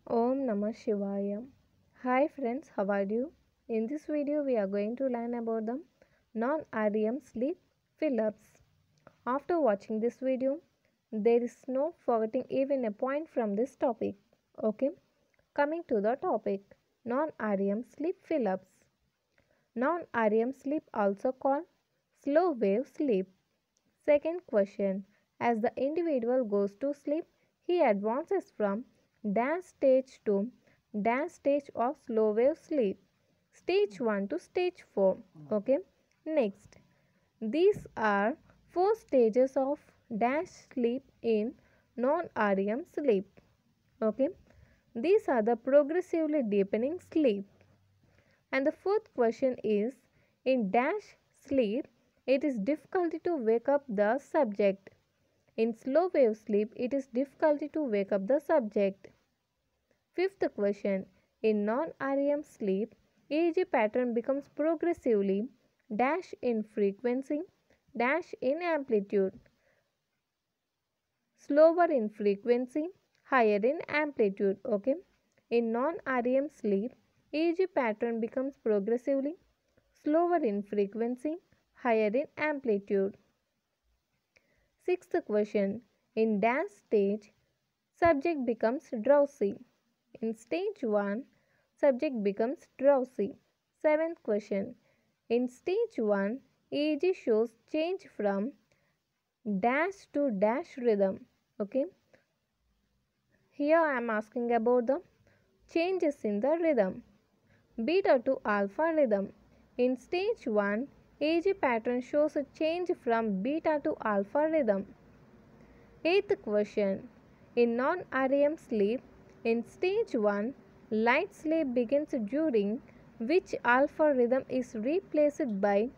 Om Namah Shivaya. Hi friends, how are you? In this video we are going to learn about the non-REM sleep fill-ups. After watching this video, there is no forgetting even a point from this topic. Okay, coming to the topic, non-REM sleep fill-ups. Non-REM sleep also called slow wave sleep. Second question, as the individual goes to sleep, he advances from dash stage to dash stage of slow wave sleep. Stage 1 to stage 4. Okay. Next, these are four stages of dash sleep in non-REM sleep. Okay. These are the progressively deepening sleep. And the fourth question is, in dash sleep, it is difficult to wake up the subject. In slow wave sleep, it is difficult to wake up the subject. Fifth question, in non-REM sleep, EEG pattern becomes progressively dash in frequency, dash in amplitude, slower in frequency, higher in amplitude. Okay. In non-REM sleep, EEG pattern becomes progressively slower in frequency, higher in amplitude. Sixth question, in dash stage, subject becomes drowsy. In stage 1, subject becomes drowsy. Seventh question, in stage 1, EEG shows change from dash to dash rhythm. Okay. Here I am asking about the changes in the rhythm. Beta to alpha rhythm. In stage 1, EEG pattern shows a change from beta to alpha rhythm. Eighth question. In non-REM sleep, in stage 1, light sleep begins during which alpha rhythm is replaced by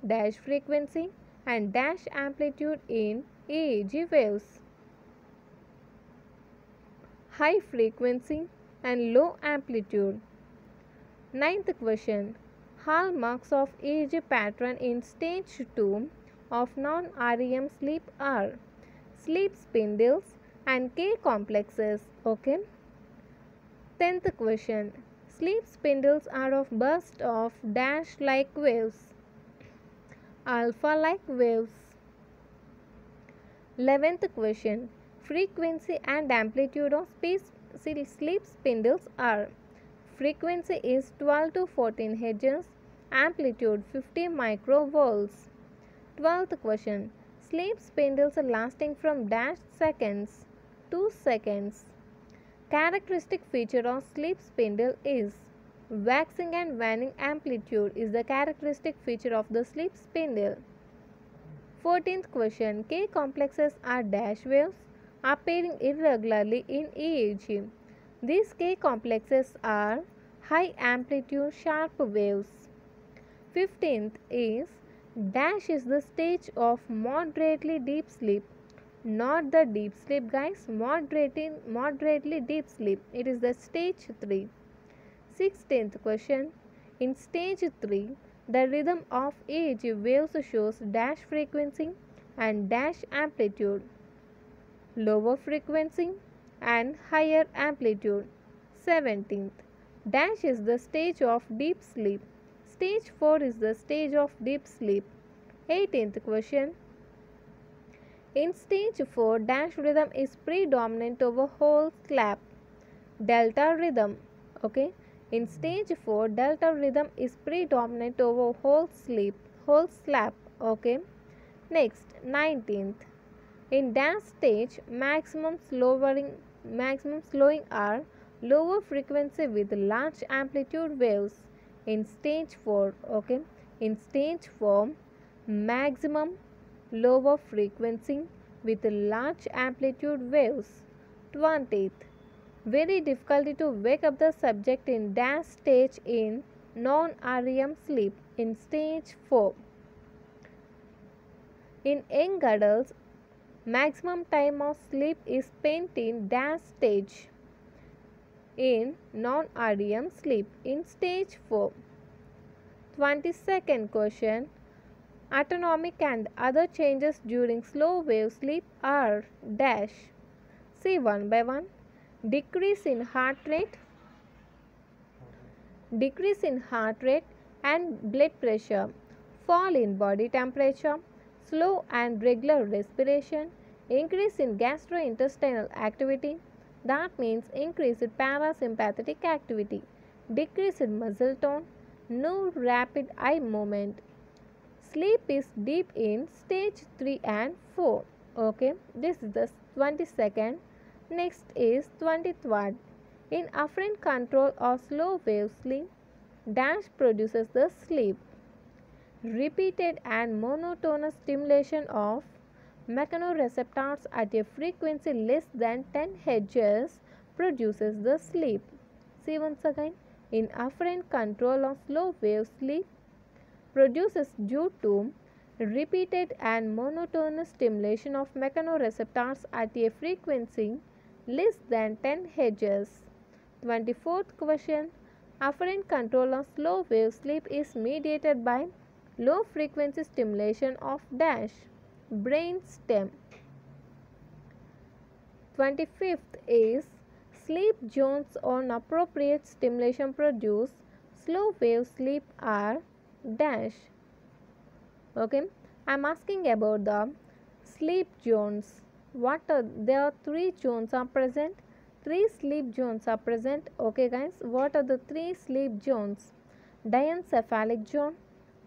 dash frequency and dash amplitude in EEG waves. High frequency and low amplitude. Ninth question. Hallmarks of EEG pattern in stage 2 of non-REM sleep are sleep spindles and K complexes. Okay. 10th question. Sleep spindles are of burst of dash like waves, alpha like waves. 11th question. Frequency and amplitude of sleep spindles are frequency is 12 to 14 Hz, amplitude 50 microvolts. 12th question. Sleep spindles are lasting from dash seconds to seconds. Characteristic feature of sleep spindle is waxing and waning amplitude is the characteristic feature of the sleep spindle. 14th question. K complexes are dash waves appearing irregularly in EEG. These K complexes are high amplitude sharp waves. 15th is dash is the stage of moderately deep sleep. Not the deep sleep guys, moderately deep sleep. It is the stage 3. 16th question. In stage 3, the rhythm of EEG waves shows dash frequency and dash amplitude, lower frequency and higher amplitude. 17th. Dash is the stage of deep sleep. Stage 4 is the stage of deep sleep. 18th question. In stage 4, dash rhythm is predominant over whole slap, delta rhythm. Okay. In stage 4, delta rhythm is predominant over whole slap. Okay. Next, 19th. In dash stage, maximum slowing are lower frequency with large amplitude waves. In stage 4, okay. In stage 4, maximum lower frequency with large amplitude waves. 20th. Very difficult to wake up the subject in dash stage in non-REM sleep in stage 4. In young adults, maximum time of sleep is spent in dash stage in non-REM sleep in stage 4. 22nd question. Autonomic and other changes during slow wave sleep are dash. See one by one. decrease in heart rate, decrease in heart rate and blood pressure, fall in body temperature, slow and regular respiration, increase in gastrointestinal activity, that means increase in parasympathetic activity, decrease in muscle tone, no rapid eye movement. Sleep is deep in stage 3 and 4. Okay, this is the 22nd. Next is 23rd. In afferent control or slow wave sleep, dash produces the sleep. Repeated and monotonous stimulation of mechanoreceptors at a frequency less than 10 Hz produces the sleep. See once again, in afferent control of slow wave sleep produces due to repeated and monotonous stimulation of mechanoreceptors at a frequency less than 10 Hz. 24th question. Afferent control of slow wave sleep is mediated by low frequency stimulation of dash brain stem. 25th is sleep zones on appropriate stimulation produce slow wave sleep are dash. Okay, I am asking about the sleep zones. There are 3 zones are present. 3 sleep zones are present. Okay guys, what are the 3 sleep zones? Diencephalic zone,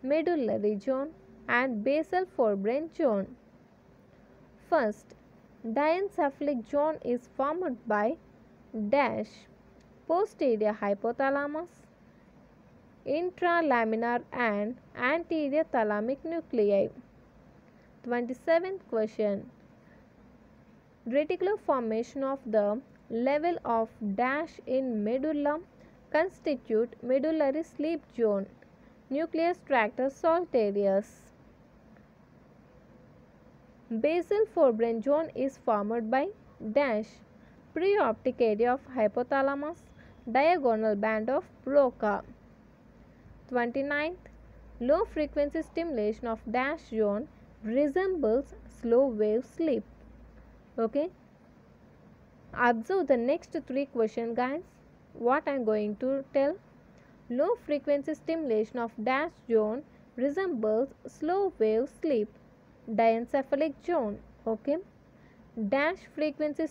medullary zone and basal forebrain zone. First, diencephalic zone is formed by dash posterior hypothalamus, intralaminar and anterior thalamic nuclei. 27th question. Reticular formation of the level of dash in medulla constitute medullary sleep zone. Nucleus tractus solitarius. Basal forebrain zone is formed by dash preoptic area of hypothalamus, diagonal band of Broca. 29th. Low frequency stimulation of dash zone resembles slow wave sleep. Okay. Observe the next 3 questions guys. What I am going to tell. Low frequency stimulation of dash zone resembles slow wave sleep. Diencephalic zone. Okay. Low frequency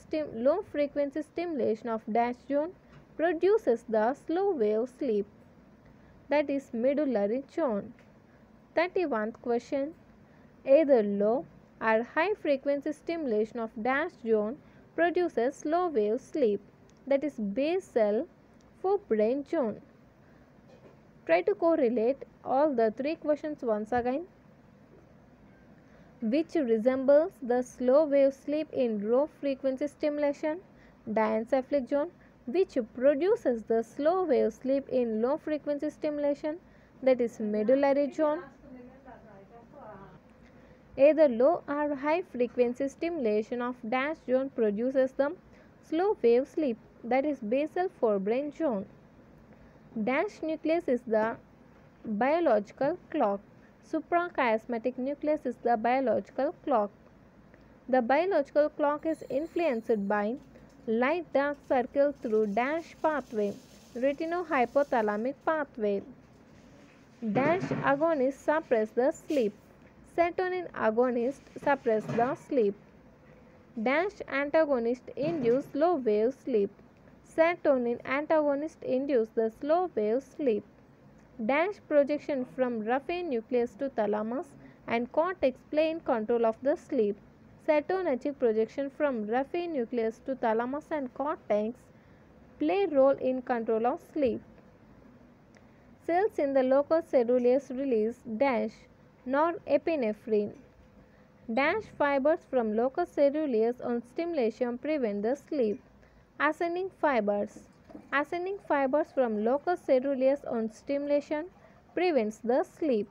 stimulation of dash zone produces the slow wave sleep, that is medullary zone. 31st question. Either low or high frequency stimulation of dash zone produces slow wave sleep, that is basal forebrain zone. Try to correlate all the 3 questions once again. Which resembles the slow wave sleep in low frequency stimulation? Diencephalic zone. Which produces the slow wave sleep in low frequency stimulation? That is medullary zone. Either low or high frequency stimulation of dash zone produces the slow wave sleep, that is basal forebrain zone. Dash nucleus is the biological clock. Suprachiasmatic nucleus is the biological clock. The biological clock is influenced by light dark circle through dash pathway, retinohypothalamic pathway. Dash agonists suppress the sleep. Serotonin agonists suppress the sleep. Dash antagonist induce slow wave sleep. Serotonin antagonist induce the slow wave sleep. Dash projection from raphe nucleus to thalamus and cortex play in control of the sleep. Serotonergic projection from raphe nucleus to thalamus and cortex play role in control of sleep. Cells in the locus coeruleus release dash norepinephrine. Dash fibers from locus coeruleus on stimulation prevent the sleep. Ascending fibers. Ascending fibers from locus coeruleus on stimulation prevents the sleep.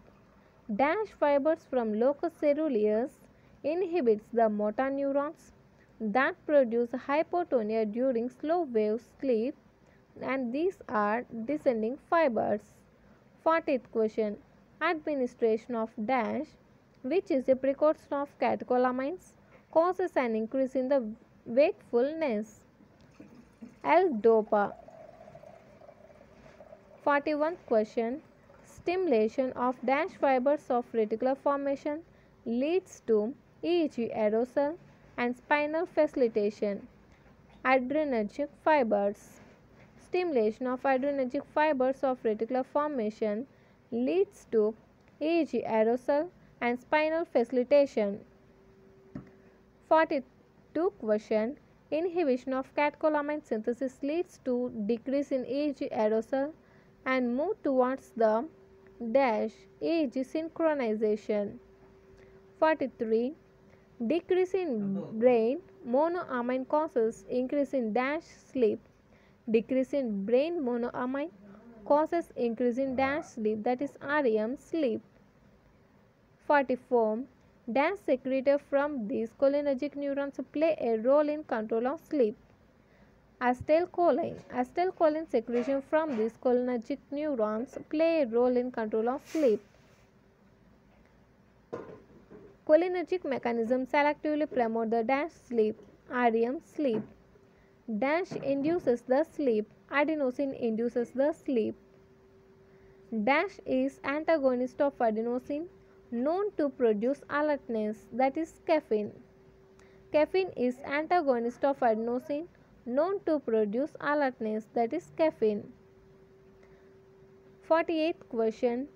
Dash fibers from locus coeruleus inhibits the motor neurons that produce hypotonia during slow wave sleep, and these are descending fibers. 40th question. Administration of dash, which is a precursor of catecholamines, causes an increase in the wakefulness. L-DOPA. 41st question. Stimulation of dash fibers of reticular formation leads to EEG aerosol and spinal facilitation. Adrenergic fibers. Stimulation of adrenergic fibers of reticular formation leads to EEG aerosol and spinal facilitation. 42 question. Inhibition of catecholamine synthesis leads to decrease in EEG aerosol and move towards the dash EEG synchronization. 43. Decrease in brain monoamine causes increase in dash sleep. Decrease in brain monoamine causes increase in dash sleep, that is REM sleep. 44. Dash secreted from these cholinergic neurons play a role in control of sleep. Acetylcholine. Acetylcholine secretion from these cholinergic neurons play a role in control of sleep. Cholinergic mechanisms selectively promote the dash sleep, REM sleep. Dash induces the sleep, adenosine induces the sleep. Dash is antagonist of adenosine, known to produce alertness, that is caffeine. Caffeine is antagonist of adenosine, known to produce alertness, that is caffeine. 48th question.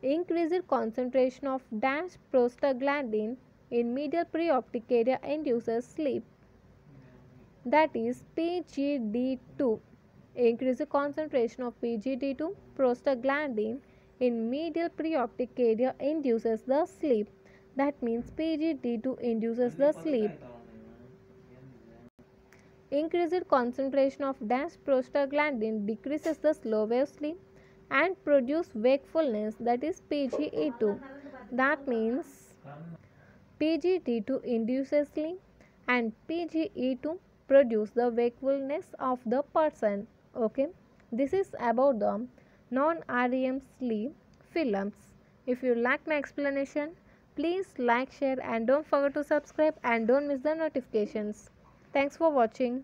Increased concentration of dash prostaglandin in medial preoptic area induces sleep, that is PGD2. Increased concentration of PGD2 prostaglandin in medial preoptic area induces the sleep, that means PGD2 induces the sleep. Increased concentration of dash prostaglandin decreases the slow wave sleep and produce wakefulness, that is PGE2. That means PGD2 induces sleep and PGE2 produce the wakefulness of the person. Okay, this is about the non-REM sleep films. If you like my explanation, please like, share and don't forget to subscribe and don't miss the notifications. Thanks for watching.